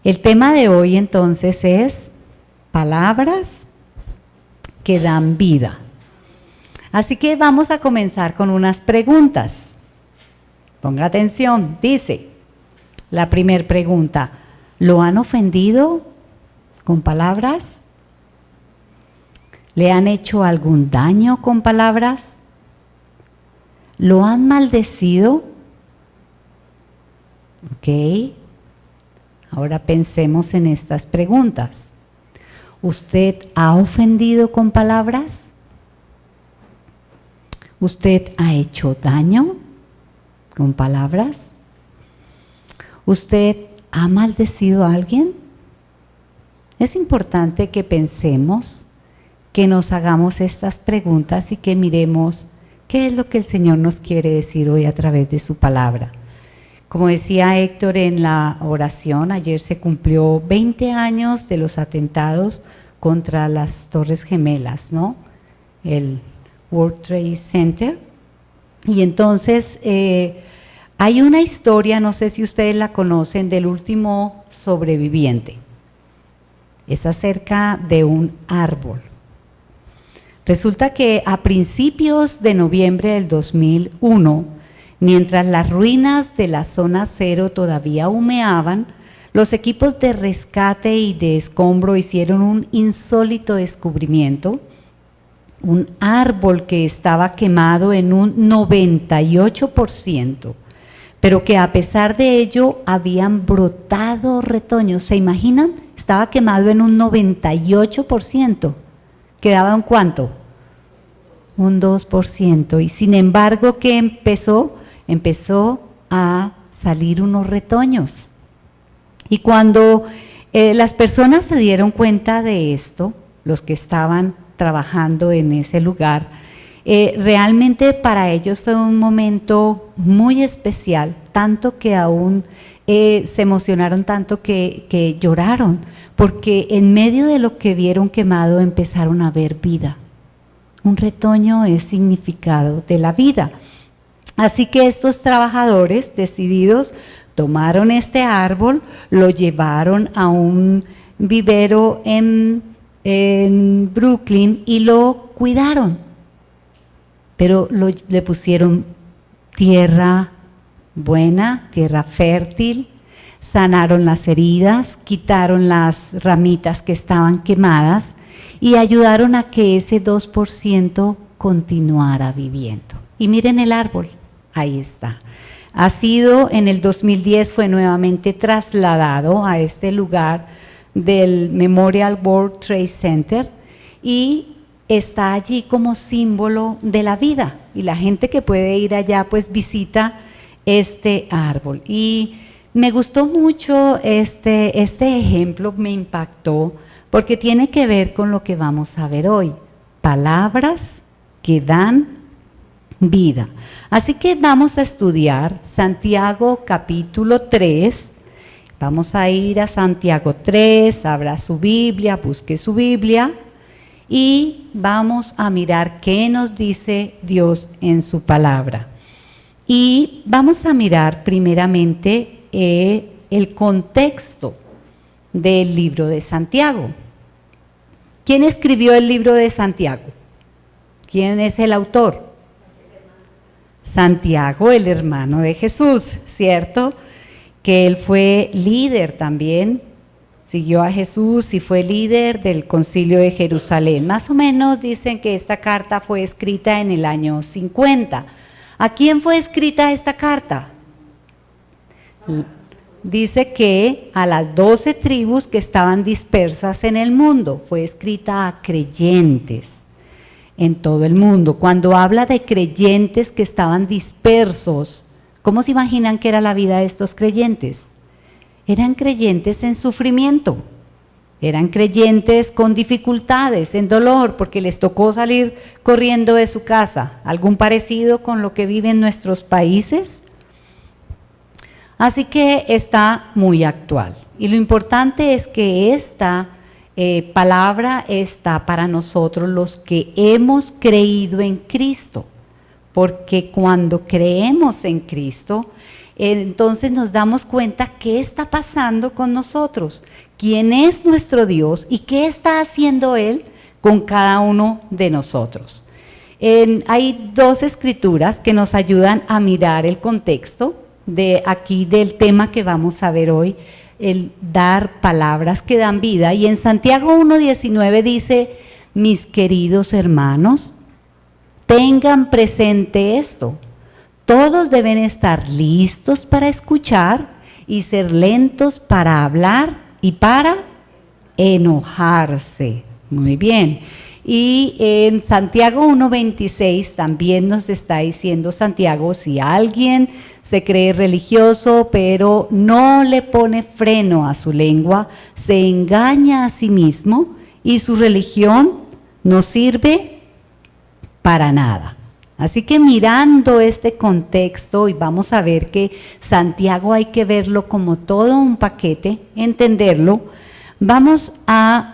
El tema de hoy entonces es palabras que dan vida. Así que vamos a comenzar con unas preguntas. Ponga atención, dice la primera pregunta, ¿lo han ofendido con palabras? ¿Le han hecho algún daño con palabras? ¿Lo han maldecido? Ok. Ahora pensemos en estas preguntas. ¿Usted ha ofendido con palabras? ¿Usted ha hecho daño con palabras? ¿Usted ha maldecido a alguien? Es importante que pensemos, que nos hagamos estas preguntas y que miremos qué es lo que el Señor nos quiere decir hoy a través de su palabra. Como decía Héctor en la oración, ayer se cumplió 20 años de los atentados contra las Torres Gemelas, ¿no? El World Trade Center. Y entonces hay una historia, no sé si ustedes la conocen, del último sobreviviente. Es acerca de un árbol. Resulta que a principios de noviembre del 2001, mientras las ruinas de la zona cero todavía humeaban, los equipos de rescate y de escombro hicieron un insólito descubrimiento, un árbol que estaba quemado en un 98%, pero que a pesar de ello habían brotado retoños. ¿Se imaginan? Estaba quemado en un 98%. ¿Quedaba un cuánto? Un 2%. Y sin embargo, ¿qué empezó? Empezó a salir unos retoños. Y cuando las personas se dieron cuenta de esto, los que estaban trabajando en ese lugar, realmente para ellos fue un momento muy especial, tanto que aún se emocionaron tanto que lloraron, porque en medio de lo que vieron quemado empezaron a ver vida. Un retoño es significado de la vida. Así que estos trabajadores decididos tomaron este árbol, lo llevaron a un vivero en Brooklyn y lo cuidaron, pero le pusieron tierra buena, tierra fértil, sanaron las heridas, quitaron las ramitas que estaban quemadas y ayudaron a que ese 2% continuara viviendo. Y miren el árbol, ahí está. Ha sido, en el 2010 fue nuevamente trasladado a este lugar del Memorial World Trade Center y está allí como símbolo de la vida. Y la gente que puede ir allá pues visita este árbol. Y me gustó mucho este ejemplo, me impactó, porque tiene que ver con lo que vamos a ver hoy. Palabras que dan vida. Así que vamos a estudiar Santiago capítulo 3. Vamos a ir a Santiago 3, abra su Biblia, busque su Biblia y vamos a mirar qué nos dice Dios en su palabra. Y vamos a mirar primeramente el contexto del libro de Santiago. ¿Quién escribió el libro de Santiago? ¿Quién es el autor? Santiago, el hermano de Jesús, ¿cierto? Que él fue líder también, siguió a Jesús y fue líder del Concilio de Jerusalén. Más o menos dicen que esta carta fue escrita en el año 50. ¿A quién fue escrita esta carta? Dice que a las 12 tribus que estaban dispersas en el mundo, fue escrita a creyentes en todo el mundo. Cuando habla de creyentes que estaban dispersos, ¿cómo se imaginan que era la vida de estos creyentes? Eran creyentes en sufrimiento, eran creyentes con dificultades, en dolor, porque les tocó salir corriendo de su casa. ¿Algún parecido con lo que viven nuestros países? Así que está muy actual. Y lo importante es que esta palabra está para nosotros los que hemos creído en Cristo, porque cuando creemos en Cristo, entonces nos damos cuenta qué está pasando con nosotros, quién es nuestro Dios y qué está haciendo Él con cada uno de nosotros. Hay dos escrituras que nos ayudan a mirar el contexto de aquí del tema que vamos a ver hoy, el dar palabras que dan vida. Y en Santiago 1:19 dice: mis queridos hermanos, tengan presente esto. Todos deben estar listos para escuchar y ser lentos para hablar y para enojarse. Muy bien. Y en Santiago 1:26 también nos está diciendo Santiago, si alguien se cree religioso pero no le pone freno a su lengua, se engaña a sí mismo y su religión no sirve para nada. Así que mirando este contexto, y vamos a ver que Santiago hay que verlo como todo un paquete, entenderlo, vamos a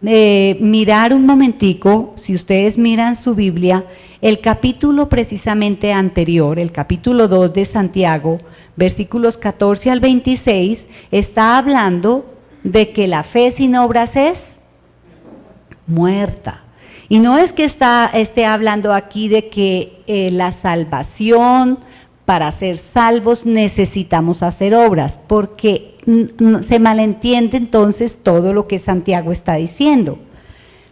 mirar un momentico, si ustedes miran su Biblia, el capítulo precisamente anterior, el capítulo 2 de Santiago, versículos 14 al 26, está hablando de que la fe sin obras es muerta. Y no es que esté hablando aquí de que la salvación, para ser salvos necesitamos hacer obras, porque se malentiende entonces todo lo que Santiago está diciendo.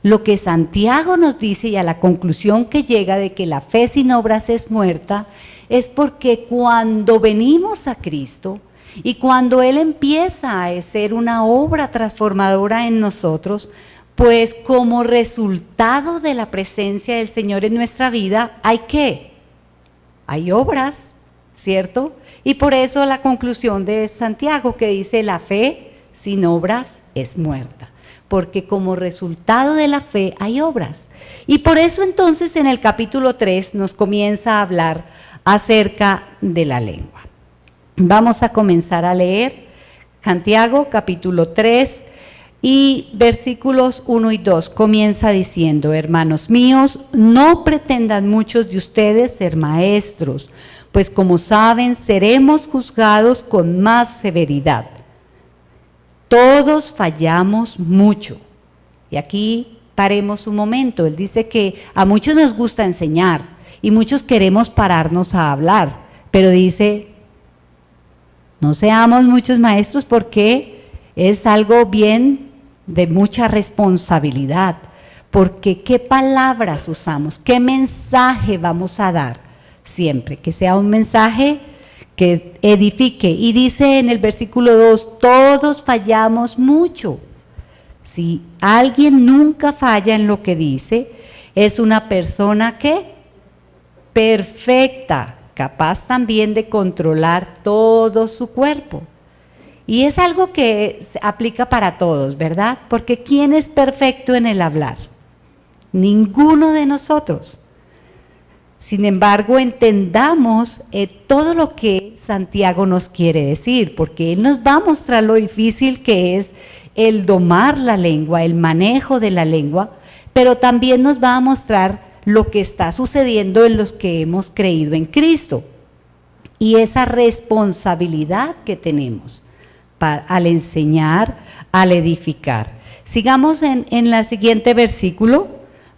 Lo que Santiago nos dice y a la conclusión que llega de que la fe sin obras es muerta, es porque cuando venimos a Cristo y cuando Él empieza a hacer una obra transformadora en nosotros, pues como resultado de la presencia del Señor en nuestra vida, ¿hay qué? Hay obras, ¿cierto? Y por eso la conclusión de Santiago que dice la fe sin obras es muerta, porque como resultado de la fe hay obras. Y por eso entonces en el capítulo 3 nos comienza a hablar acerca de la lengua. Vamos a comenzar a leer Santiago capítulo 3, y versículos 1 y 2 comienza diciendo: hermanos míos, no pretendan muchos de ustedes ser maestros, pues como saben, seremos juzgados con más severidad. Todos fallamos mucho. Y aquí paremos un momento. Él dice que a muchos nos gusta enseñar y muchos queremos pararnos a hablar, pero dice, no seamos muchos maestros porque es algo bien de mucha responsabilidad, porque qué palabras usamos, qué mensaje vamos a dar siempre, que sea un mensaje que edifique. Y dice en el versículo 2, todos fallamos mucho. Si alguien nunca falla en lo que dice, es una persona que perfecta, capaz también de controlar todo su cuerpo. Y es algo que se aplica para todos, ¿verdad? Porque ¿quién es perfecto en el hablar? Ninguno de nosotros. Sin embargo, entendamos todo lo que Santiago nos quiere decir, porque él nos va a mostrar lo difícil que es el domar la lengua, el manejo de la lengua, pero también nos va a mostrar lo que está sucediendo en los que hemos creído en Cristo y esa responsabilidad que tenemos al enseñar, al edificar. Sigamos en el siguiente versículo,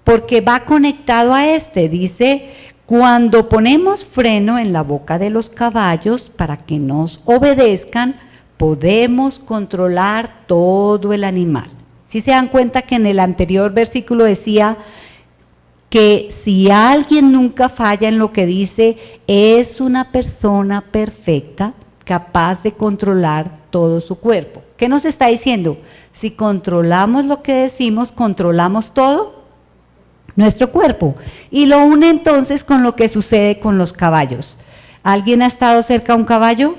porque va conectado a este. Dice, cuando ponemos freno en la boca de los caballos para que nos obedezcan, podemos controlar todo el animal. ¿Sí se dan cuenta que en el anterior versículo decía que si alguien nunca falla en lo que dice, es una persona perfecta, capaz de controlar todo su cuerpo? ¿Qué nos está diciendo? Si controlamos lo que decimos, controlamos todo nuestro cuerpo. Y lo une entonces con lo que sucede con los caballos. ¿Alguien ha estado cerca a un caballo?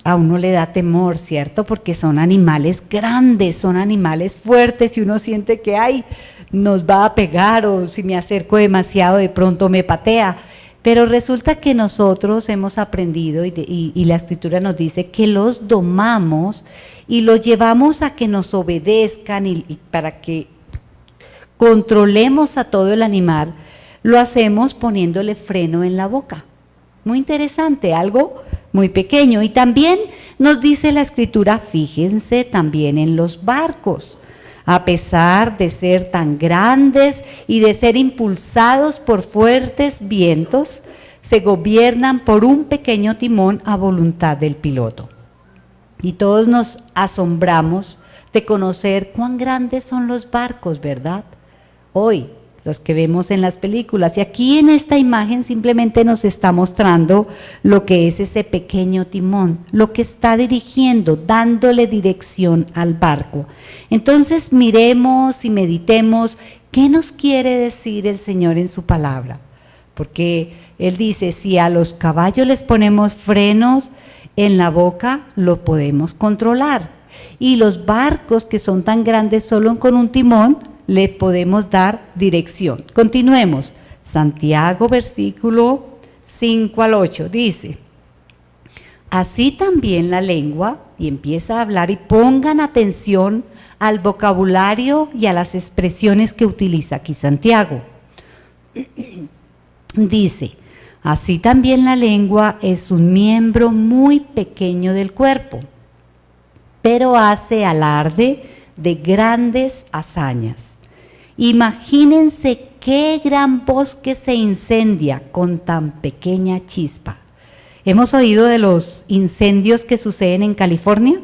A uno le da temor, ¿cierto? Porque son animales grandes, son animales fuertes y uno siente que, ay, nos va a pegar, o si me acerco demasiado de pronto me patea. Pero resulta que nosotros hemos aprendido y la Escritura nos dice que los domamos y los llevamos a que nos obedezcan y para que controlemos a todo el animal, lo hacemos poniéndole freno en la boca. Muy interesante, algo muy pequeño. Y también nos dice la Escritura, fíjense también en los barcos. A pesar de ser tan grandes y de ser impulsados por fuertes vientos, se gobiernan por un pequeño timón a voluntad del piloto. Y todos nos asombramos de conocer cuán grandes son los barcos, ¿verdad? Hoy, los que vemos en las películas. Y aquí en esta imagen simplemente nos está mostrando lo que es ese pequeño timón, lo que está dirigiendo, dándole dirección al barco. Entonces miremos y meditemos qué nos quiere decir el Señor en su palabra. Porque Él dice, si a los caballos les ponemos frenos en la boca, lo podemos controlar. Y los barcos que son tan grandes solo con un timón, le podemos dar dirección. Continuemos. Santiago, versículo 5 al 8, dice, así también la lengua, y empieza a hablar, y pongan atención al vocabulario y a las expresiones que utiliza aquí Santiago. Dice, así también la lengua es un miembro muy pequeño del cuerpo, pero hace alarde de grandes hazañas. Imagínense qué gran bosque se incendia con tan pequeña chispa. ¿Hemos oído de los incendios que suceden en California?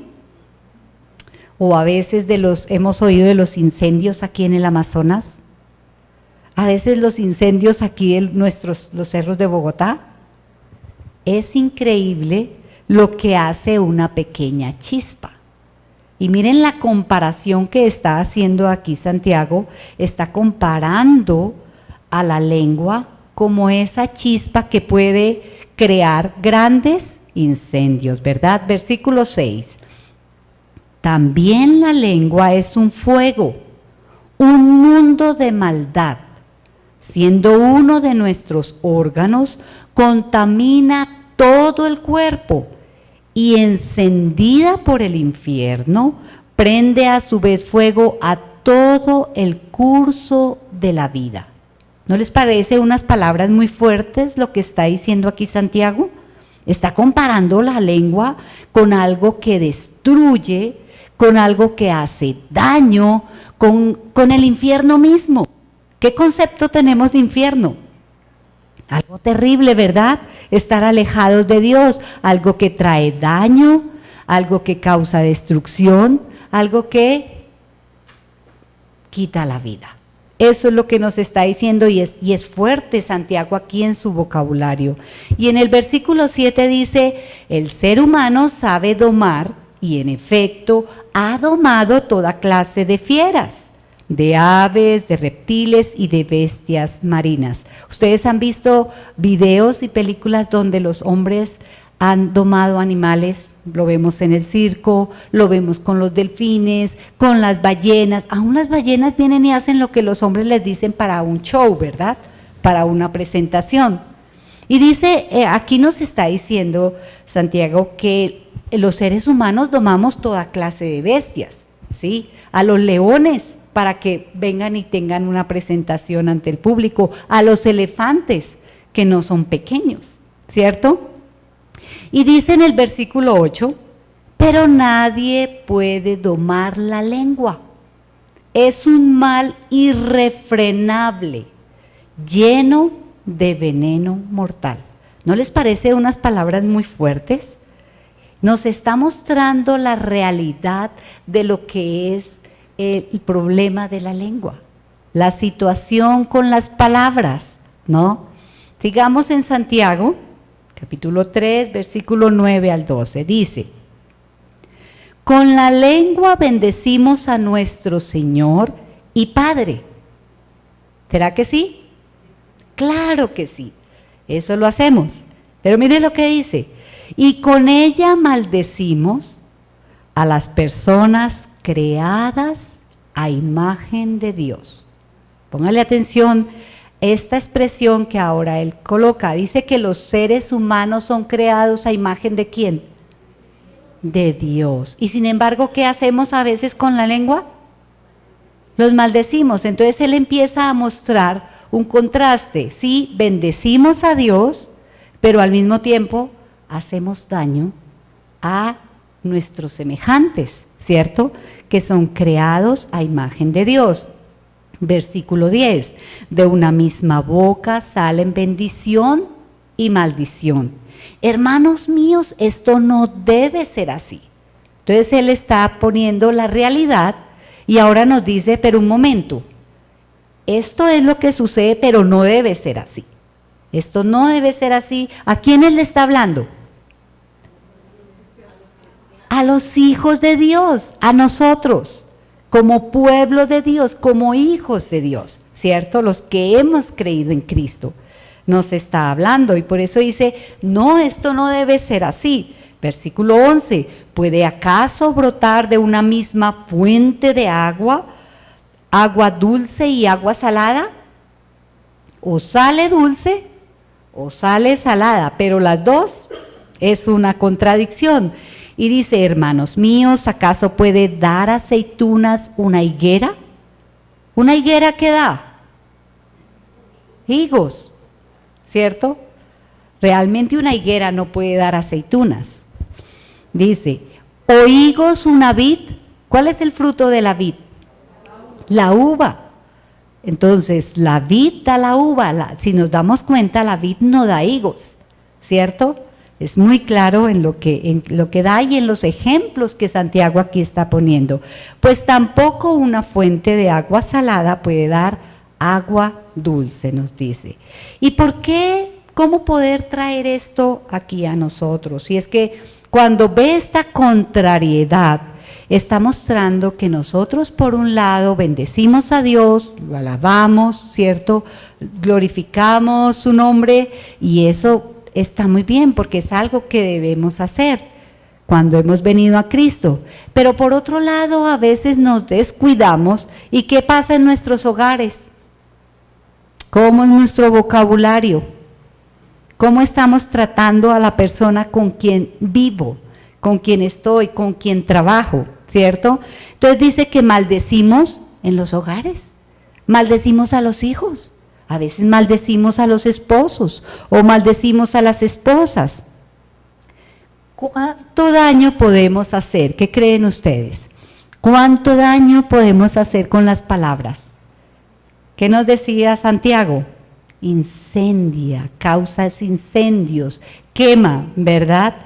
O a veces hemos oído de los incendios aquí en el Amazonas. A veces los incendios aquí en los cerros de Bogotá. Es increíble lo que hace una pequeña chispa. Y miren la comparación que está haciendo aquí Santiago, está comparando a la lengua como esa chispa que puede crear grandes incendios, ¿verdad? Versículo 6. También la lengua es un fuego, un mundo de maldad. Siendo uno de nuestros órganos, contamina todo el cuerpo y encendida por el infierno, prende a su vez fuego a todo el curso de la vida. ¿No les parece unas palabras muy fuertes lo que está diciendo aquí Santiago? Está comparando la lengua con algo que destruye, con algo que hace daño, con el infierno mismo. ¿Qué concepto tenemos de infierno? Algo terrible, ¿verdad? Estar alejados de Dios, algo que trae daño, algo que causa destrucción, algo que quita la vida. Eso es lo que nos está diciendo y es fuerte Santiago aquí en su vocabulario. Y en el versículo 7 dice, el ser humano sabe domar y en efecto ha domado toda clase de fieras, de aves, de reptiles y de bestias marinas. Ustedes han visto videos y películas donde los hombres han domado animales, lo vemos en el circo, lo vemos con los delfines, con las ballenas. Aún las ballenas vienen y hacen lo que los hombres les dicen para un show, ¿verdad? Para una presentación. Y dice, aquí nos está diciendo Santiago que los seres humanos domamos toda clase de bestias, ¿sí? A los leones, para que vengan y tengan una presentación ante el público, a los elefantes, que no son pequeños, ¿cierto? Y dice en el versículo 8, pero nadie puede domar la lengua, es un mal irrefrenable, lleno de veneno mortal. ¿No les parece unas palabras muy fuertes? Nos está mostrando la realidad de lo que es el problema de la lengua, la situación con las palabras, ¿no? Sigamos en Santiago, capítulo 3, versículo 9 al 12, dice, con la lengua bendecimos a nuestro Señor y Padre. ¿Será que sí? Claro que sí, eso lo hacemos, pero mire lo que dice, y con ella maldecimos a las personas creadas a imagen de Dios. Póngale atención esta expresión que ahora él coloca. Dice que los seres humanos son creados a imagen ¿de quién? De Dios. Y sin embargo, ¿qué hacemos a veces con la lengua? Los maldecimos. Entonces él empieza a mostrar un contraste. Sí, bendecimos a Dios, pero al mismo tiempo hacemos daño a nuestros semejantes, ¿cierto? Que son creados a imagen de Dios. Versículo 10, de una misma boca salen bendición y maldición. Hermanos míos, esto no debe ser así. Entonces él está poniendo la realidad y ahora nos dice, pero un momento, esto es lo que sucede, pero no debe ser así. Esto no debe ser así. ¿A quiénes le está hablando? A los hijos de Dios, a nosotros, como pueblo de Dios, como hijos de Dios, ¿cierto? Los que hemos creído en Cristo, nos está hablando y por eso dice, no, esto no debe ser así. Versículo 11, ¿puede acaso brotar de una misma fuente de agua dulce y agua salada? O sale dulce o sale salada, pero las dos es una contradicción. Y dice, hermanos míos, ¿acaso puede dar aceitunas una higuera? ¿Una higuera qué da? Higos, ¿cierto? Realmente una higuera no puede dar aceitunas. Dice, ¿o higos una vid? ¿Cuál es el fruto de la vid? La uva. Entonces, la vid da la uva. Si nos damos cuenta, la vid no da higos, ¿cierto? Es muy claro en lo que da y en los ejemplos que Santiago aquí está poniendo. Pues tampoco una fuente de agua salada puede dar agua dulce, nos dice. ¿Y por qué? ¿Cómo poder traer esto aquí a nosotros? Y es que cuando ve esta contrariedad, está mostrando que nosotros por un lado bendecimos a Dios, lo alabamos, ¿cierto? Glorificamos su nombre y eso está muy bien porque es algo que debemos hacer cuando hemos venido a Cristo. Pero por otro lado a veces nos descuidamos y ¿qué pasa en nuestros hogares? ¿Cómo es nuestro vocabulario? ¿Cómo estamos tratando a la persona con quien vivo, con quien estoy, con quien trabajo, ¿cierto? Entonces dice que maldecimos en los hogares, maldecimos a los hijos, a veces maldecimos a los esposos o maldecimos a las esposas. ¿Cuánto daño podemos hacer? ¿Qué creen ustedes? ¿Cuánto daño podemos hacer con las palabras? ¿Qué nos decía Santiago? Incendia, causa incendios, quema, ¿verdad?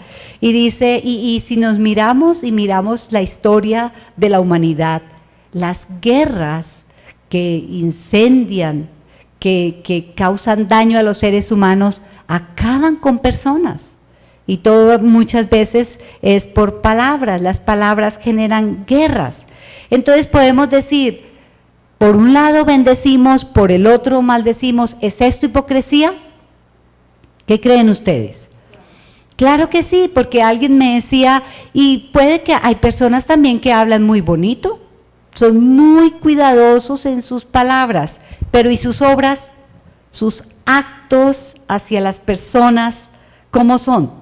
Y dice, y si nos miramos y miramos la historia de la humanidad, las guerras que incendian, que causan daño a los seres humanos, acaban con personas. Y todo muchas veces es por palabras, las palabras generan guerras. Entonces podemos decir, por un lado bendecimos, por el otro maldecimos. ¿Es esto hipocresía? ¿Qué creen ustedes? Claro que sí, porque alguien me decía, y puede que hay personas también que hablan muy bonito, son muy cuidadosos en sus palabras, pero ¿y sus obras? Sus actos hacia las personas, ¿cómo son?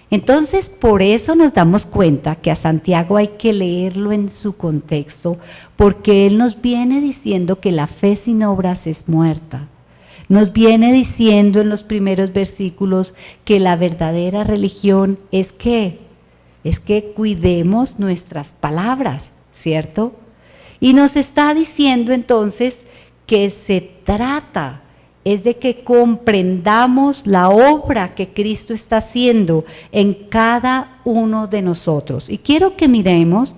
Entonces, por eso nos damos cuenta que a Santiago hay que leerlo en su contexto, porque él nos viene diciendo que la fe sin obras es muerta. Nos viene diciendo en los primeros versículos que la verdadera religión es que cuidemos nuestras palabras, ¿cierto? Y nos está diciendo entonces que se trata es de que comprendamos la obra que Cristo está haciendo en cada uno de nosotros. Y quiero que miremos,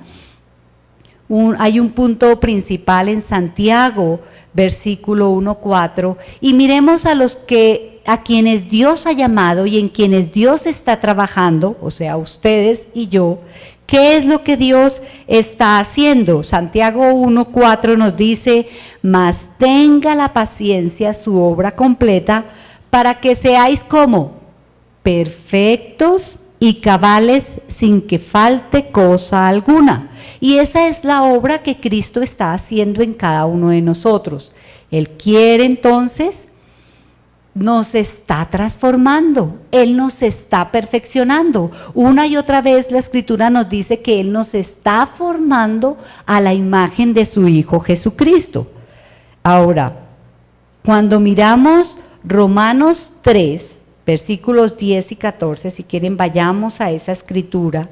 hay un punto principal en Santiago, versículo 1:4, y miremos a quienes Dios ha llamado y en quienes Dios está trabajando, o sea, ustedes y yo. ¿Qué es lo que Dios está haciendo? Santiago 1:4 nos dice, mas tenga la paciencia su obra completa para que seáis como perfectos y cabales sin que falte cosa alguna. Y esa es la obra que Cristo está haciendo en cada uno de nosotros. Él quiere entonces, nos está transformando, Él nos está perfeccionando. Una y otra vez la Escritura nos dice que Él nos está formando a la imagen de su Hijo Jesucristo. Ahora, cuando miramos Romanos 3, versículos 10 y 14, si quieren vayamos a esa escritura.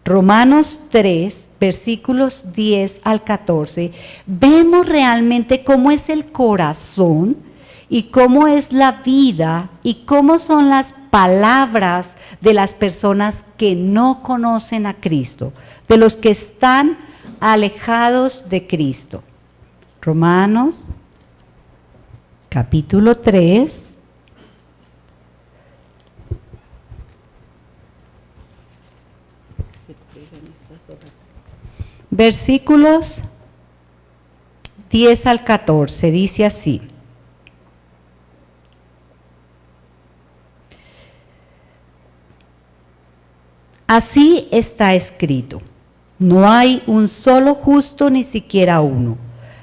Romanos 3, versículos 10 al 14, vemos realmente cómo es el corazón y cómo es la vida y cómo son las palabras de las personas que no conocen a Cristo, de los que están alejados de Cristo. Romanos, capítulo 3. Versículos 10 al 14, dice así. Así está escrito: no hay un solo justo, ni siquiera uno.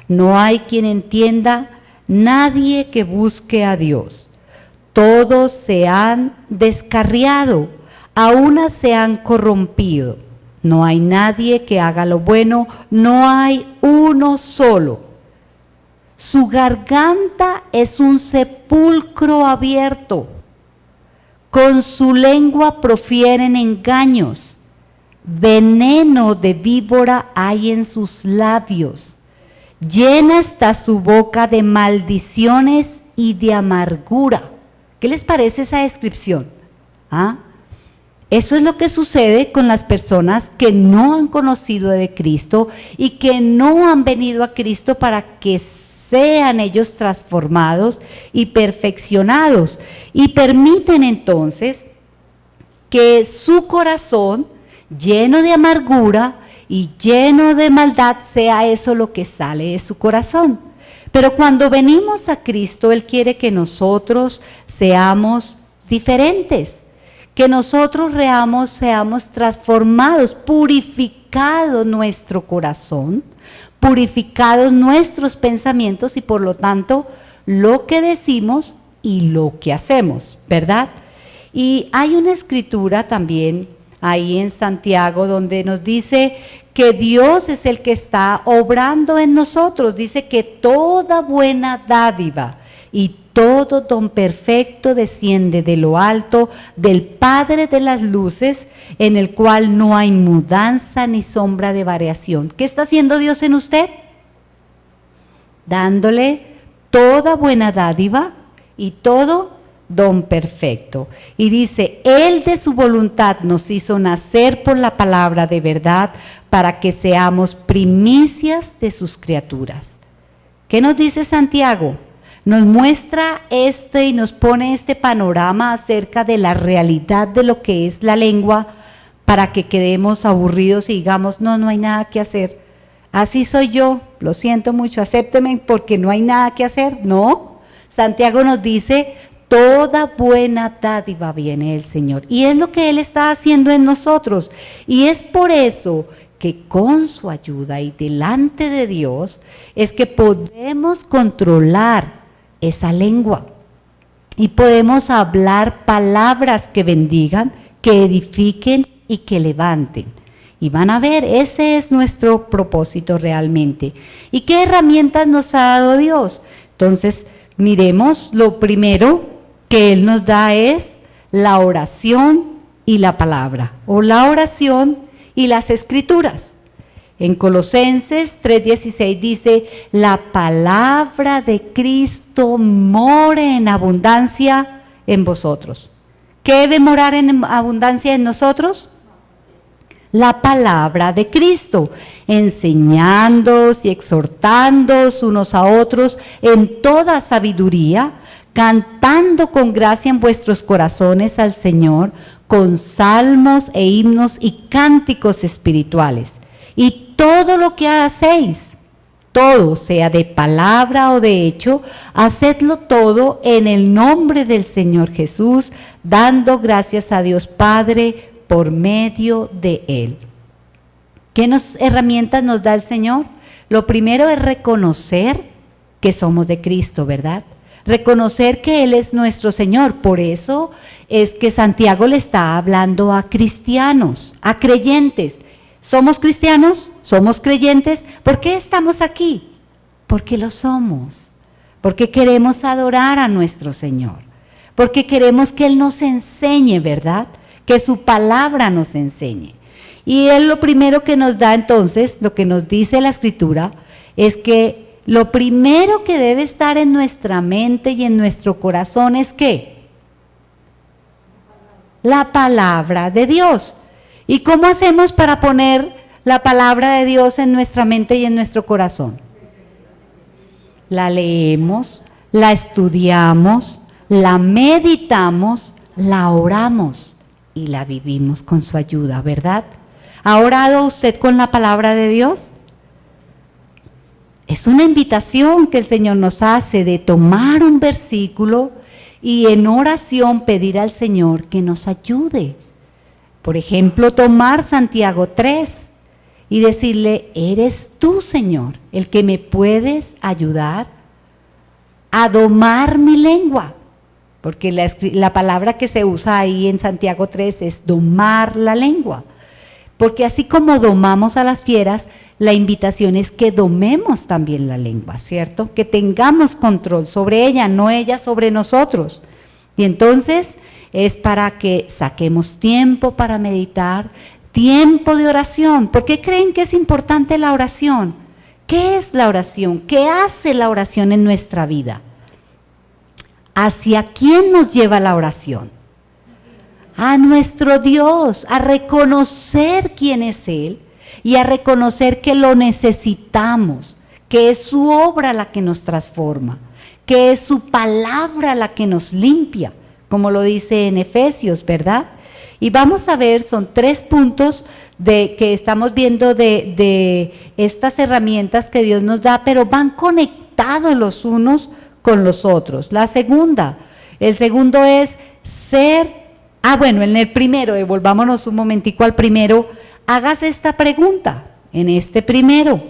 No hay quien entienda, nadie que busque a Dios. Todos se han descarriado, a una se han corrompido. No hay nadie que haga lo bueno, no hay uno solo. Su garganta es un sepulcro abierto. Con su lengua profieren engaños. Veneno de víbora hay en sus labios. Llena está su boca de maldiciones y de amargura. ¿Qué les parece esa descripción? ¿Ah? Eso es lo que sucede con las personas que no han conocido de Cristo y que no han venido a Cristo para que sean ellos transformados y perfeccionados, y permiten entonces que su corazón, lleno de amargura y lleno de maldad, sea eso lo que sale de su corazón. Pero cuando venimos a Cristo, Él quiere que nosotros seamos diferentes, que nosotros seamos transformados, purificados nuestro corazón, purificados nuestros pensamientos y por lo tanto lo que decimos y lo que hacemos, ¿verdad? Y hay una escritura también ahí en Santiago donde nos dice que Dios es el que está obrando en nosotros. Dice que toda buena dádiva y todo don perfecto desciende de lo alto, del Padre de las luces, en el cual no hay mudanza ni sombra de variación. ¿Qué está haciendo Dios en usted? Dándole toda buena dádiva y todo don perfecto. Y dice, Él de su voluntad nos hizo nacer por la palabra de verdad, para que seamos primicias de sus criaturas. ¿Qué nos dice Santiago? Nos muestra y nos pone este panorama acerca de la realidad de lo que es la lengua, para que quedemos aburridos y digamos, no hay nada que hacer. Así soy yo, lo siento mucho, acépteme porque no hay nada que hacer. No, Santiago nos dice, toda buena dádiva viene del Señor. Y es lo que Él está haciendo en nosotros. Y es por eso que con su ayuda y delante de Dios, es que podemos controlar esa lengua y podemos hablar palabras que bendigan, que edifiquen y que levanten. Y van a ver, ese es nuestro propósito realmente. ¿Y qué herramientas nos ha dado Dios? Entonces, miremos, lo primero que Él nos da es la oración y la palabra, o la oración y las escrituras. En Colosenses 3:16 dice, la palabra de Cristo more en abundancia en vosotros. ¿Qué debe morar en abundancia en nosotros? La palabra de Cristo, enseñándoos y exhortándoos unos a otros en toda sabiduría, cantando con gracia en vuestros corazones al Señor, con salmos e himnos y cánticos espirituales. Y todo lo que hacéis, todo, sea de palabra o de hecho, hacedlo todo en el nombre del Señor Jesús, dando gracias a Dios Padre por medio de Él. ¿Qué herramientas nos da el Señor? Lo primero es reconocer que somos de Cristo, ¿verdad? Reconocer que Él es nuestro Señor. Por eso es que Santiago le está hablando a cristianos, a creyentes. ¿Somos cristianos? ¿Somos creyentes? ¿Por qué estamos aquí? Porque lo somos. Porque queremos adorar a nuestro Señor. porque queremos que Él nos enseñe, ¿verdad? Que su palabra nos enseñe. Y Él lo primero que nos da entonces, lo que nos dice la Escritura, es que lo primero que debe estar en nuestra mente y en nuestro corazón es ¿qué? La palabra de Dios. ¿Y cómo hacemos para poner la palabra de Dios en nuestra mente y en nuestro corazón? La leemos, la estudiamos, la meditamos, la oramos y la vivimos con su ayuda, ¿verdad? ¿Ha orado usted con la palabra de Dios? Es una invitación que el Señor nos hace de tomar un versículo y en oración pedir al Señor que nos ayude. Por ejemplo, tomar Santiago 3 y decirle, eres tú, Señor, el que me puedes ayudar a domar mi lengua. Porque la palabra que se usa ahí en Santiago 3 es domar la lengua. Porque así como domamos a las fieras, la invitación es que domemos también la lengua, ¿cierto? Que tengamos control sobre ella, no ella sobre nosotros. Y entonces es para que saquemos tiempo para meditar, tiempo de oración. ¿Por qué creen que es importante la oración? ¿Qué es la oración? ¿Qué hace la oración en nuestra vida? ¿Hacia quién nos lleva la oración? A nuestro Dios, a reconocer quién es Él y a reconocer que lo necesitamos, que es su obra la que nos transforma, que es su palabra la que nos limpia, como lo dice en Efesios, ¿verdad? Y vamos a ver, son 3 puntos que estamos viendo de estas herramientas que Dios nos da, pero van conectados los unos con los otros. El segundo es ser, en el primero, volvámonos un momentico al primero, hágase esta pregunta, en este primero,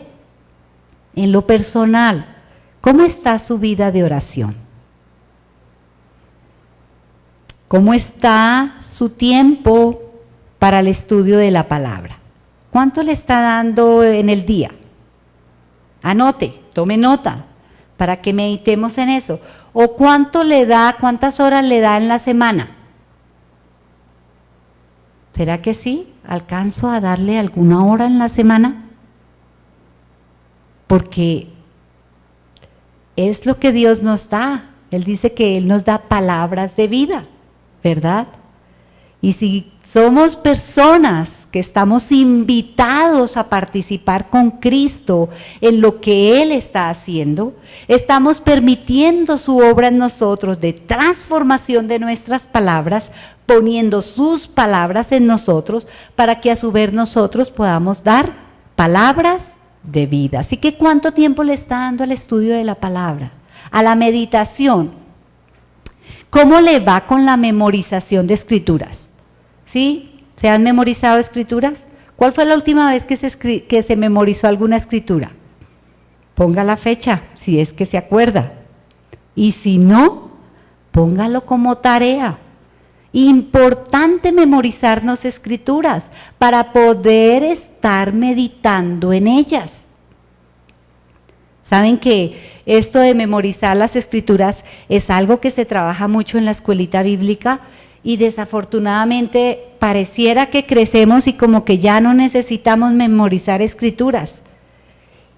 en lo personal, ¿cómo está su vida de oración? ¿Cómo está su tiempo para el estudio de la palabra? ¿Cuánto le está dando en el día? Anote, tome nota, para que meditemos en eso. ¿O cuántas horas le da en la semana? ¿Será que sí? ¿Alcanzo a darle alguna hora en la semana? Porque es lo que Dios nos da. Él dice que Él nos da palabras de vida, ¿verdad? Y si somos personas que estamos invitados a participar con Cristo en lo que Él está haciendo, estamos permitiendo su obra en nosotros de transformación de nuestras palabras, poniendo sus palabras en nosotros para que a su vez nosotros podamos dar palabras de vida. Así que ¿cuánto tiempo le está dando al estudio de la palabra? A la meditación. ¿Cómo le va con la memorización de escrituras? ¿Sí? ¿Se han memorizado escrituras? ¿Cuál fue la última vez que se memorizó alguna escritura? Ponga la fecha, si es que se acuerda. Y si no, póngalo como tarea. Importante memorizarnos escrituras para poder estar meditando en ellas. Saben que esto de memorizar las escrituras es algo que se trabaja mucho en la escuelita bíblica y desafortunadamente pareciera que crecemos y como que ya no necesitamos memorizar escrituras.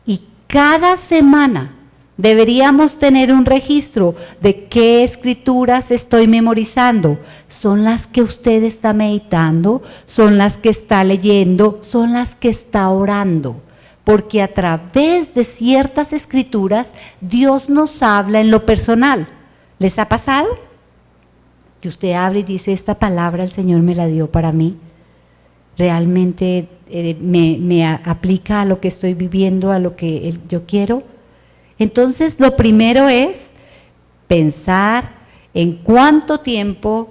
Y cada semana deberíamos tener un registro de qué escrituras estoy memorizando. ¿Son las que usted está meditando? ¿Son las que está leyendo? ¿Son las que está orando? Porque a través de ciertas escrituras Dios nos habla en lo personal. ¿Les ha pasado? Que usted habla y dice, esta palabra el Señor me la dio para mí. Realmente me aplica a lo que estoy viviendo, a lo que yo quiero. Entonces, lo primero es pensar en cuánto tiempo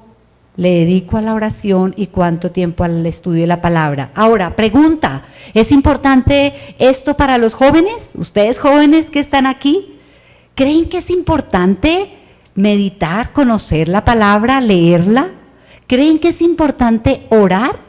le dedico a la oración y cuánto tiempo al estudio de la palabra. Ahora, pregunta, ¿es importante esto para los jóvenes? ¿Ustedes jóvenes que están aquí? ¿Creen que es importante meditar, conocer la palabra, leerla? ¿Creen que es importante orar?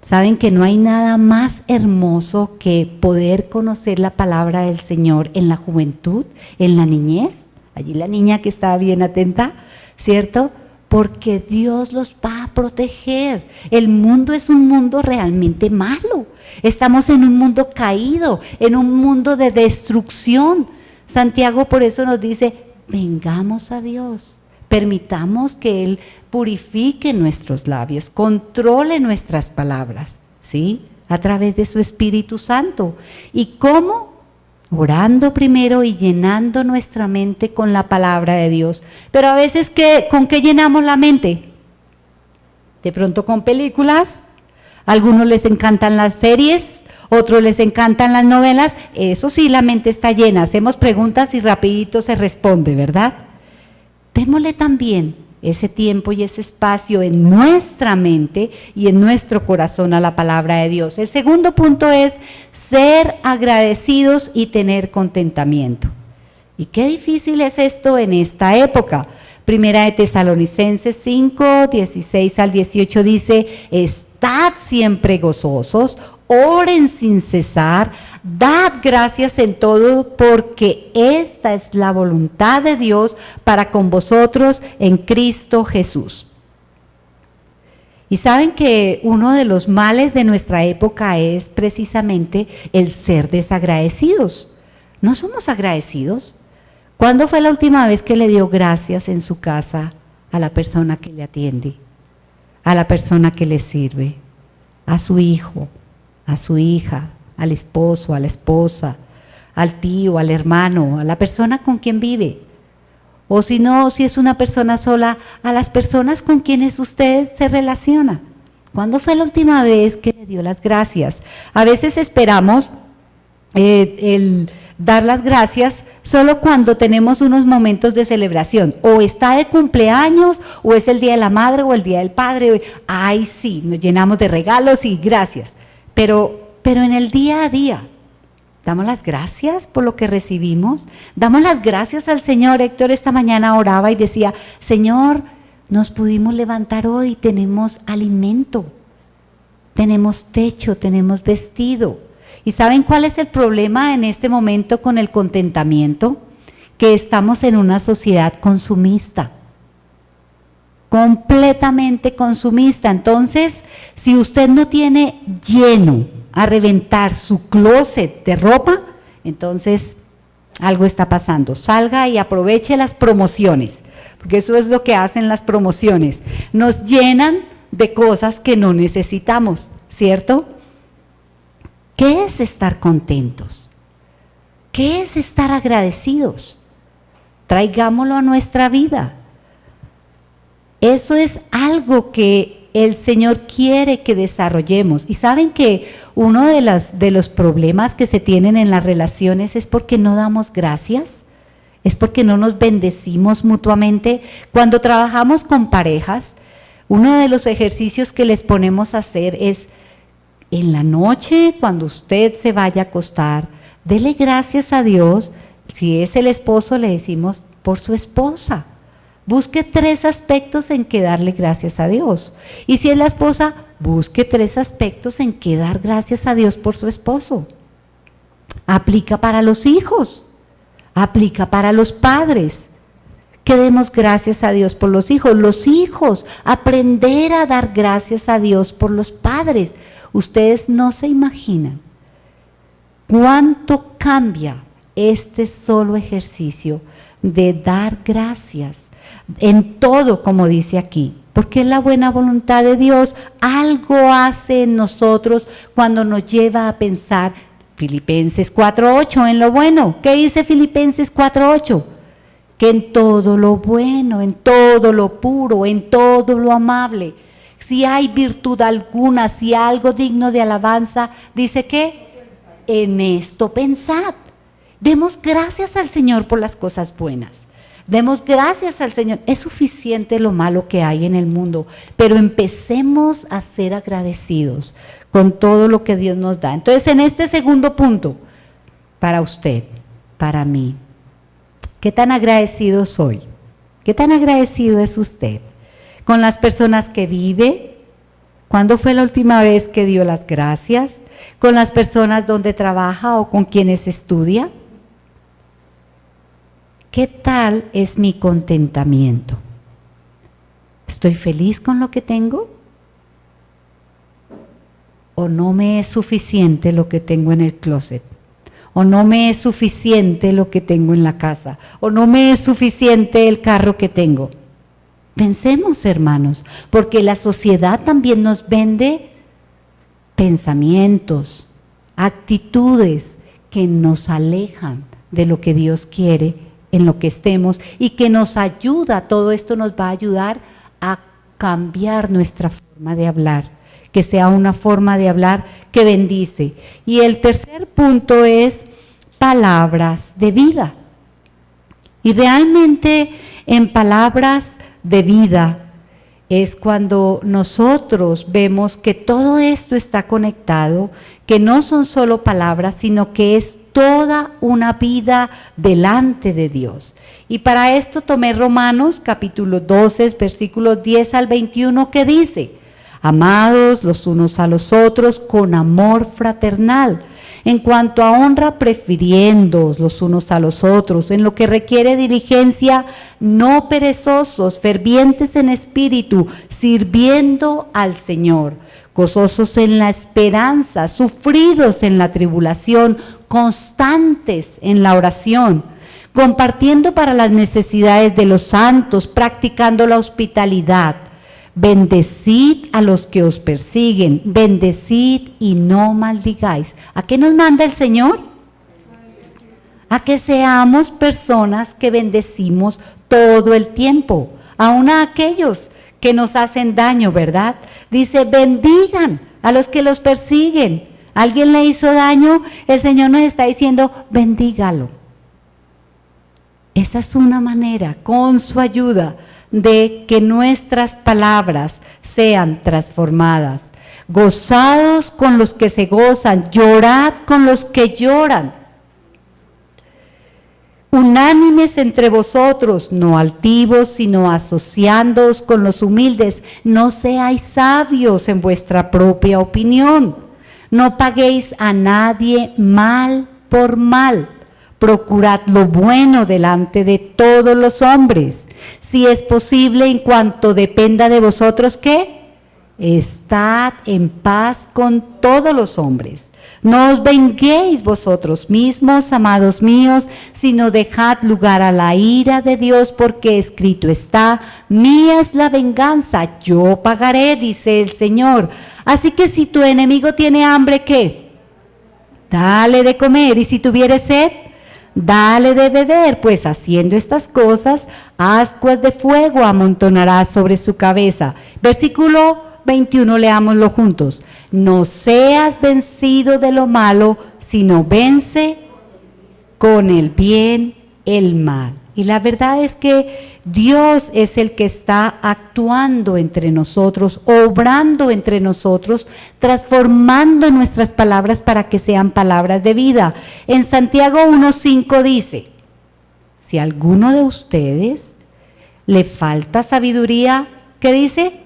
¿Saben que no hay nada más hermoso que poder conocer la palabra del Señor en la juventud, en la niñez? Allí la niña que está bien atenta, ¿cierto? Porque Dios los va a proteger. El mundo es un mundo realmente malo. Estamos en un mundo caído, en un mundo de destrucción. Santiago por eso nos dice, vengamos a Dios. Permitamos que Él purifique nuestros labios, controle nuestras palabras, ¿sí? A través de su Espíritu Santo. ¿Y cómo? Orando primero y llenando nuestra mente con la palabra de Dios. Pero a veces, ¿con qué llenamos la mente? De pronto con películas. A algunos les encantan las series, otros les encantan las novelas. Eso sí, la mente está llena. Hacemos preguntas y rapidito se responde, ¿verdad? Démosle también ese tiempo y ese espacio en nuestra mente y en nuestro corazón a la palabra de Dios. El segundo punto es ser agradecidos y tener contentamiento. Y qué difícil es esto en esta época. Primera de Tesalonicenses 5, 16 al 18 dice, estad siempre gozosos, oren sin cesar, dad gracias en todo, porque esta es la voluntad de Dios para con vosotros en Cristo Jesús. Y saben que uno de los males de nuestra época es precisamente el ser desagradecidos. ¿No somos agradecidos? ¿Cuándo fue la última vez que le dio gracias en su casa a la persona que le atiende, a la persona que le sirve, a su hijo, a su hija, al esposo, a la esposa, al tío, al hermano, a la persona con quien vive? O si no, si es una persona sola, a las personas con quienes usted se relaciona. ¿Cuándo fue la última vez que le dio las gracias? A veces esperamos el dar las gracias solo cuando tenemos unos momentos de celebración, o está de cumpleaños, o es el Día de la Madre, o el Día del Padre. Ay, sí, nos llenamos de regalos y gracias. Pero en el día a día, ¿damos las gracias por lo que recibimos? ¿Damos las gracias al Señor? Héctor esta mañana oraba y decía, Señor, nos pudimos levantar hoy, tenemos alimento, tenemos techo, tenemos vestido. ¿Y saben cuál es el problema en este momento con el contentamiento? Que estamos en una sociedad consumista. Completamente consumista. Entonces, si usted no tiene lleno a reventar su closet de ropa, entonces algo está pasando. Salga y aproveche las promociones, porque eso es lo que hacen las promociones. Nos llenan de cosas que no necesitamos, ¿cierto? ¿Qué es estar contentos? ¿Qué es estar agradecidos? Traigámoslo a nuestra vida. Eso es algo que el Señor quiere que desarrollemos. Y saben que uno de los problemas que se tienen en las relaciones es porque no damos gracias, es porque no nos bendecimos mutuamente. Cuando trabajamos con parejas, uno de los ejercicios que les ponemos a hacer es, en la noche, cuando usted se vaya a acostar, dele gracias a Dios. Si es el esposo, le decimos por su esposa. Busque 3 aspectos en que darle gracias a Dios. Y si es la esposa, busque 3 aspectos en que dar gracias a Dios por su esposo. Aplica para los hijos, aplica para los padres. Que demos gracias a Dios por los hijos, aprender a dar gracias a Dios por los padres. Ustedes no se imaginan cuánto cambia este solo ejercicio de dar gracias en todo, como dice aquí, porque es la buena voluntad de Dios. Algo hace en nosotros cuando nos lleva a pensar. Filipenses 4:8, en lo bueno. ¿Qué dice Filipenses 4:8? Que en todo lo bueno, en todo lo puro, en todo lo amable, si hay virtud alguna, si algo digno de alabanza, dice que en esto pensad. Demos gracias al Señor por las cosas buenas. Demos gracias al Señor. Es suficiente lo malo que hay en el mundo, pero empecemos a ser agradecidos con todo lo que Dios nos da. Entonces, en este segundo punto, para usted, para mí, ¿qué tan agradecido soy? ¿Qué tan agradecido es usted? Con las personas que vive. ¿Cuándo fue la última vez que dio las gracias? ¿Con las personas donde trabaja o con quienes estudia? ¿Qué tal es mi contentamiento? ¿Estoy feliz con lo que tengo? ¿O no me es suficiente lo que tengo en el closet? ¿O no me es suficiente lo que tengo en la casa? ¿O no me es suficiente el carro que tengo? Pensemos, hermanos, porque la sociedad también nos vende pensamientos, actitudes que nos alejan de lo que Dios quiere en lo que estemos y que nos ayuda, todo esto nos va a ayudar a cambiar nuestra forma de hablar, que sea una forma de hablar que bendice. Y el tercer punto es palabras de vida. Y realmente en palabras de vida es cuando nosotros vemos que todo esto está conectado, que no son solo palabras, sino que es toda una vida delante de Dios. Y para esto tomé Romanos capítulo 12, versículos 10 al 21, que dice: amados los unos a los otros con amor fraternal, en cuanto a honra prefiriéndoos los unos a los otros, en lo que requiere diligencia, no perezosos, fervientes en espíritu, sirviendo al Señor, gozosos en la esperanza, sufridos en la tribulación, constantes en la oración, compartiendo para las necesidades de los santos, practicando la hospitalidad. Bendecid a los que os persiguen, bendecid y no maldigáis. ¿A qué nos manda el Señor? A que seamos personas que bendecimos todo el tiempo, aun a aquellos que nos hacen daño, ¿verdad? Dice, bendigan a los que los persiguen. ¿Alguien le hizo daño? El Señor nos está diciendo, bendígalo. Esa es una manera, con su ayuda, de que nuestras palabras sean transformadas. Gozados con los que se gozan, llorad con los que lloran. Unánimes entre vosotros, no altivos, sino asociándoos con los humildes. No seáis sabios en vuestra propia opinión. No paguéis a nadie mal por mal. Procurad lo bueno delante de todos los hombres. Si es posible, en cuanto dependa de vosotros, ¿qué? Estad en paz con todos los hombres. No os venguéis vosotros mismos, amados míos, sino dejad lugar a la ira de Dios, porque escrito está, mía es la venganza, yo pagaré, dice el Señor. Así que si tu enemigo tiene hambre, ¿qué? Dale de comer, y si tuviere sed, dale de beber, pues haciendo estas cosas, ascuas de fuego amontonarás sobre su cabeza. Versículo 21, leámoslo juntos. No seas vencido de lo malo, sino vence con el bien el mal. Y la verdad es que Dios es el que está actuando entre nosotros, obrando entre nosotros, transformando nuestras palabras para que sean palabras de vida. En Santiago 1:5 dice, si a alguno de ustedes le falta sabiduría, ¿qué dice?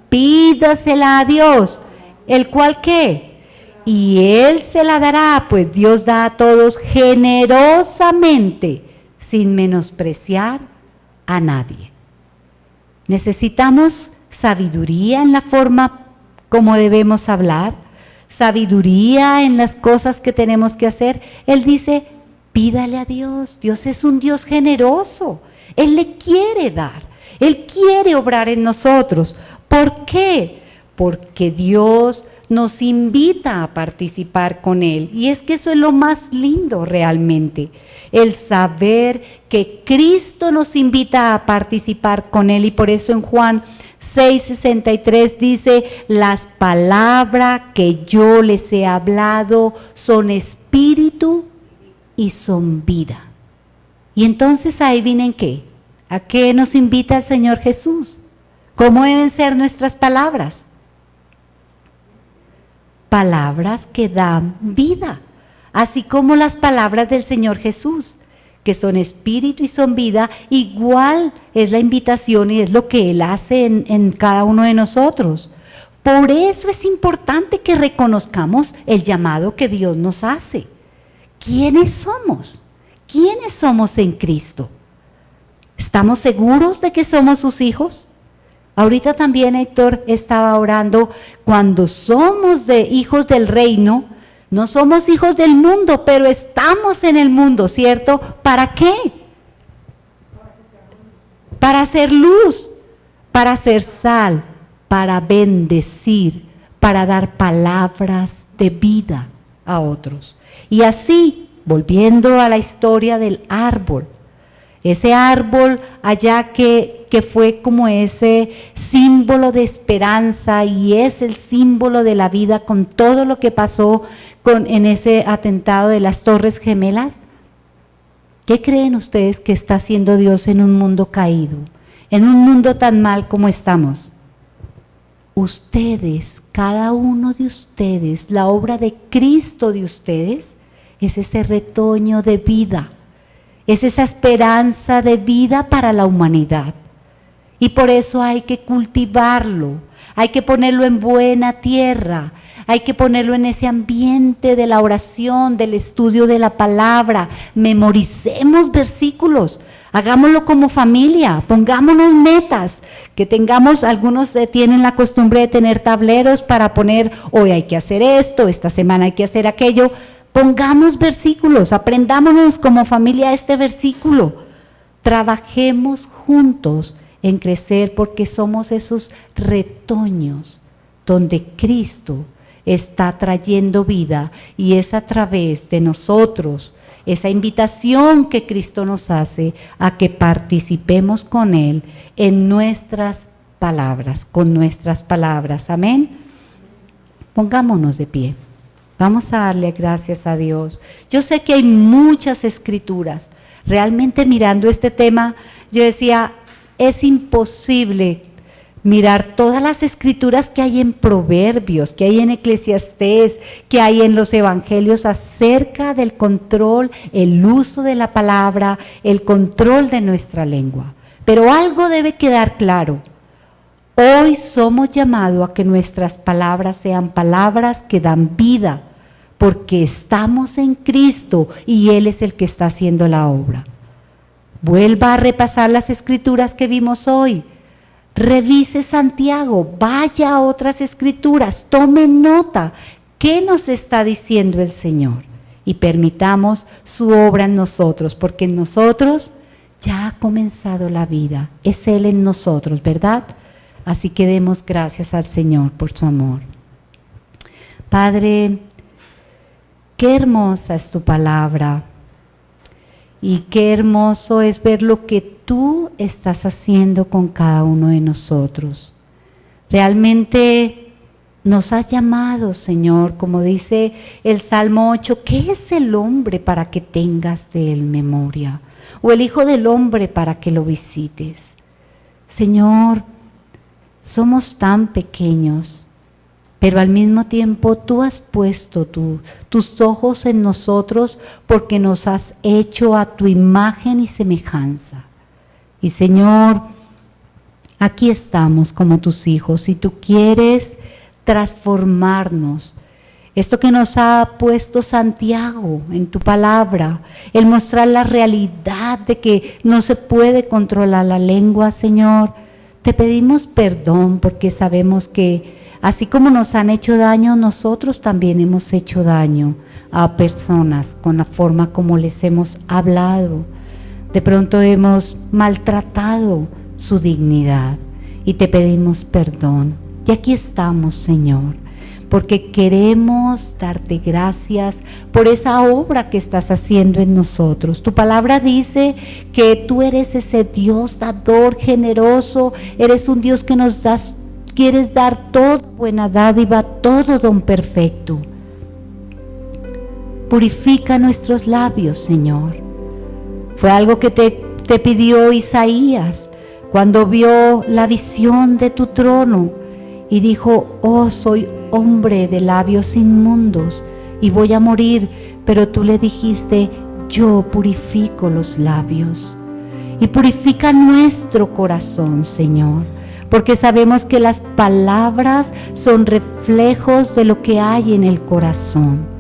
Pídasela a Dios, el cual ¿qué? Y Él se la dará, pues Dios da a todos generosamente, sin menospreciar a nadie. Necesitamos sabiduría en la forma como debemos hablar, sabiduría en las cosas que tenemos que hacer. Él dice, pídale a Dios. Dios es un Dios generoso. Él le quiere dar. Él quiere obrar en nosotros. ¿Por qué? Porque Dios nos invita a participar con Él. Y es que eso es lo más lindo realmente. El saber que Cristo nos invita a participar con Él. Y por eso en Juan 6:63 dice, las palabras que yo les he hablado son espíritu y son vida. Y entonces ahí vienen ¿qué? ¿A qué nos invita el Señor Jesús? ¿Cómo deben ser nuestras palabras? Palabras que dan vida, así como las palabras del Señor Jesús, que son espíritu y son vida. Igual es la invitación y es lo que Él hace en cada uno de nosotros. Por eso es importante que reconozcamos el llamado que Dios nos hace. ¿Quiénes somos? ¿Quiénes somos en Cristo? ¿Estamos seguros de que somos sus hijos? Ahorita también Héctor estaba orando, cuando somos hijos del reino, no somos hijos del mundo, pero estamos en el mundo, ¿cierto? ¿Para qué? Para hacer luz, para hacer sal, para bendecir, para dar palabras de vida a otros. Y así, volviendo a la historia del árbol, ese árbol allá que fue como ese símbolo de esperanza y es el símbolo de la vida con todo lo que pasó en ese atentado de las Torres Gemelas. ¿Qué creen ustedes que está haciendo Dios en un mundo caído, en un mundo tan mal como estamos? Ustedes, cada uno de ustedes, la obra de Cristo de ustedes, es ese retoño de vida, es esa esperanza de vida para la humanidad. Y por eso hay que cultivarlo, hay que ponerlo en buena tierra, hay que ponerlo en ese ambiente de la oración, del estudio de la palabra. Memoricemos versículos, hagámoslo como familia, pongámonos metas, que tengamos, algunos tienen la costumbre de tener tableros para poner, hoy hay que hacer esto, esta semana hay que hacer aquello. Pongamos versículos, aprendámonos como familia este versículo, trabajemos juntos en crecer porque somos esos retoños donde Cristo está trayendo vida y es a través de nosotros, esa invitación que Cristo nos hace a que participemos con Él en nuestras palabras, con nuestras palabras. Amén. Pongámonos de pie. Vamos a darle gracias a Dios. Yo sé que hay muchas escrituras. Realmente mirando este tema, yo decía, es imposible mirar todas las escrituras que hay en Proverbios, que hay en Eclesiastés, que hay en los evangelios acerca del control, el uso de la palabra, el control de nuestra lengua. Pero algo debe quedar claro. Hoy somos llamados a que nuestras palabras sean palabras que dan vida, porque estamos en Cristo y Él es el que está haciendo la obra. Vuelva a repasar las escrituras que vimos hoy. Revise Santiago, vaya a otras escrituras, tome nota. ¿Qué nos está diciendo el Señor? Y permitamos su obra en nosotros, porque en nosotros ya ha comenzado la vida. Es Él en nosotros, ¿verdad? Así que demos gracias al Señor por su amor. Padre, qué hermosa es tu palabra y qué hermoso es ver lo que tú estás haciendo con cada uno de nosotros. Realmente nos has llamado, Señor, como dice el Salmo 8, ¿qué es el hombre para que tengas de él memoria? O el Hijo del Hombre para que lo visites. Señor, somos tan pequeños, pero al mismo tiempo tú has puesto tus ojos en nosotros porque nos has hecho a tu imagen y semejanza. Y Señor, aquí estamos como tus hijos y tú quieres transformarnos. Esto que nos ha puesto Santiago en tu palabra, el mostrar la realidad de que no se puede controlar la lengua, Señor. Te pedimos perdón porque sabemos que así como nos han hecho daño, nosotros también hemos hecho daño a personas con la forma como les hemos hablado. De pronto hemos maltratado su dignidad y te pedimos perdón. Y aquí estamos, Señor, porque queremos darte gracias por esa obra que estás haciendo en nosotros. Tu palabra dice que tú eres ese Dios dador, generoso, eres un Dios que nos das, quieres dar toda buena dádiva, todo don perfecto. Purifica nuestros labios, Señor. Fue algo que te pidió Isaías cuando vio la visión de tu trono y dijo, oh, soy hombre de labios inmundos y voy a morir, pero tú le dijiste, yo purifico los labios. Y purifica nuestro corazón, Señor, porque sabemos que las palabras son reflejos de lo que hay en el corazón.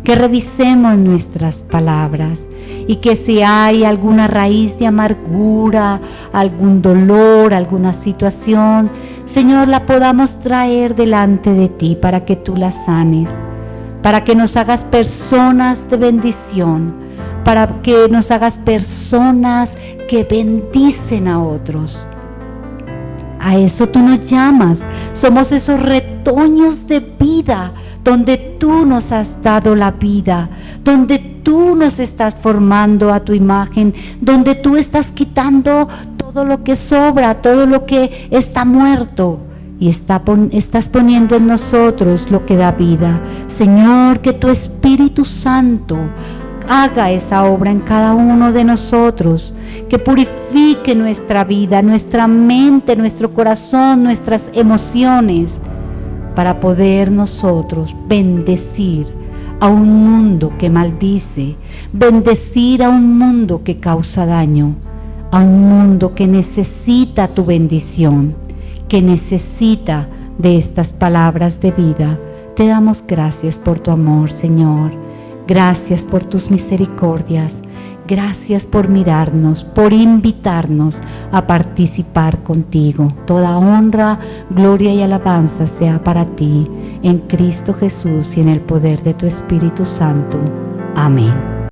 que revisemos nuestras palabras y que si hay alguna raíz de amargura, algún dolor, alguna situación, Señor, la podamos traer delante de ti para que tú la sanes, para que nos hagas personas de bendición, para que nos hagas personas que bendicen a otros. A eso tú nos llamas. Somos esos retoños de vida donde tú nos has dado la vida, donde tú nos estás formando a tu imagen, donde tú estás quitando todo lo que sobra, todo lo que está muerto, y estás poniendo en nosotros lo que da vida. Señor, que tu Espíritu Santo haga esa obra en cada uno de nosotros, que purifique nuestra vida, nuestra mente, nuestro corazón, nuestras emociones, para poder nosotros bendecir a un mundo que maldice, bendecir a un mundo que causa daño, a un mundo que necesita tu bendición, que necesita de estas palabras de vida. Te damos gracias por tu amor, Señor. Gracias por tus misericordias. Gracias por mirarnos, por invitarnos a participar contigo. Toda honra, gloria y alabanza sea para ti, en Cristo Jesús y en el poder de tu Espíritu Santo. Amén.